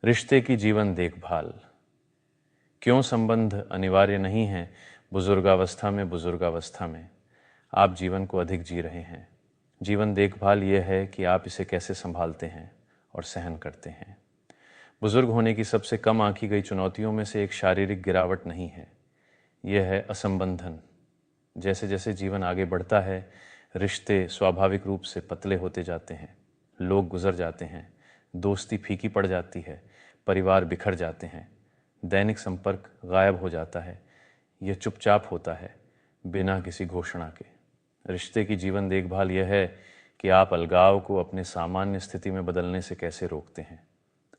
रिश्ते की जीवन देखभाल। क्यों संबंध अनिवार्य नहीं है बुजुर्गावस्था में आप जीवन को अधिक जी रहे हैं। जीवन देखभाल यह है कि आप इसे कैसे संभालते हैं और सहन करते हैं। बुजुर्ग होने की सबसे कम आंकी गई चुनौतियों में से एक शारीरिक गिरावट नहीं है, यह है असंबंधन। जैसे जैसे जीवन आगे बढ़ता है, रिश्ते स्वाभाविक रूप से पतले होते जाते हैं, लोग गुजर जाते हैं, दोस्ती फीकी पड़ जाती है, परिवार बिखर जाते हैं, दैनिक संपर्क गायब हो जाता है। यह चुपचाप होता है, बिना किसी घोषणा के। रिश्ते की जीवन देखभाल यह है कि आप अलगाव को अपने सामान्य स्थिति में बदलने से कैसे रोकते हैं।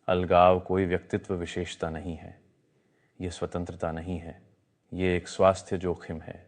अलगाव कोई व्यक्तित्व विशेषता नहीं है, यह स्वतंत्रता नहीं है, ये एक स्वास्थ्य जोखिम है।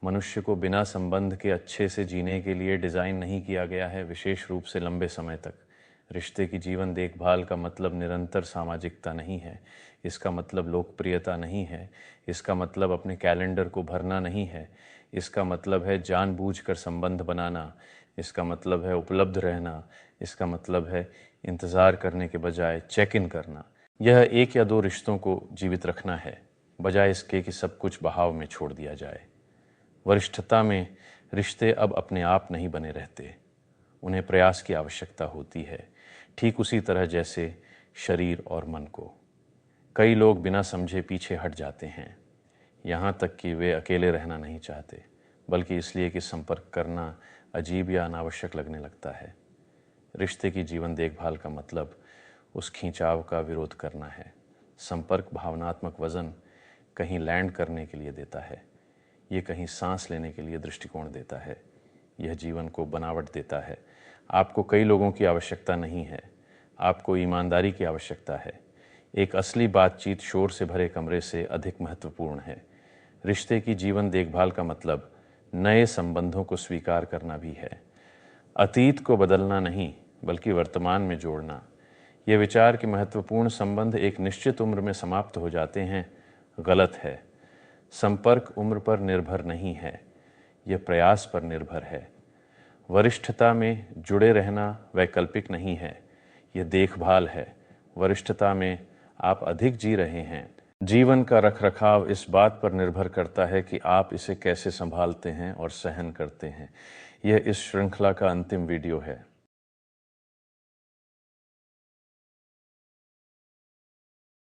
मनुष्य को बिना संबंध के अच्छे से जीने के लिए डिज़ाइन नहीं किया गया है, विशेष रूप से लंबे समय तक। रिश्ते की जीवन देखभाल का मतलब निरंतर सामाजिकता नहीं है, इसका मतलब लोकप्रियता नहीं है, इसका मतलब अपने कैलेंडर को भरना नहीं है, इसका मतलब है जानबूझकर संबंध बनाना, इसका मतलब है उपलब्ध रहना, इसका मतलब है इंतज़ार करने के बजाय चेक इन करना। यह एक या दो रिश्तों को जीवित रखना है, बजाय इसके कि सब कुछ बहाव में छोड़ दिया जाए। वरिष्ठता में रिश्ते अब अपने आप नहीं बने रहते, उन्हें प्रयास की आवश्यकता होती है, ठीक उसी तरह जैसे शरीर और मन को। कई लोग बिना समझे पीछे हट जाते हैं, यहाँ तक कि वे अकेले रहना नहीं चाहते, बल्कि इसलिए कि संपर्क करना अजीब या अनावश्यक लगने लगता है। रिश्ते की जीवन देखभाल का मतलब उस खिंचाव का विरोध करना है। संपर्क भावनात्मक वजन कहीं लैंड करने के लिए देता है, ये कहीं सांस लेने के लिए दृष्टिकोण देता है, यह जीवन को बनावट देता है। आपको कई लोगों की आवश्यकता नहीं है, आपको ईमानदारी की आवश्यकता है। एक असली बातचीत शोर से भरे कमरे से अधिक महत्वपूर्ण है। रिश्ते की जीवन देखभाल का मतलब नए संबंधों को स्वीकार करना भी है। अतीत को बदलना नहीं, बल्कि वर्तमान में जोड़ना। यह विचार कि महत्वपूर्ण संबंध एक निश्चित उम्र में समाप्त हो जाते हैं, गलत है। संपर्क उम्र पर निर्भर नहीं है, यह प्रयास पर निर्भर है। वरिष्ठता में जुड़े रहना वैकल्पिक नहीं है, यह देखभाल है। वरिष्ठता में आप अधिक जी रहे हैं। जीवन का रखरखाव इस बात पर निर्भर करता है कि आप इसे कैसे संभालते हैं और सहन करते हैं। यह इस श्रृंखला का अंतिम वीडियो है।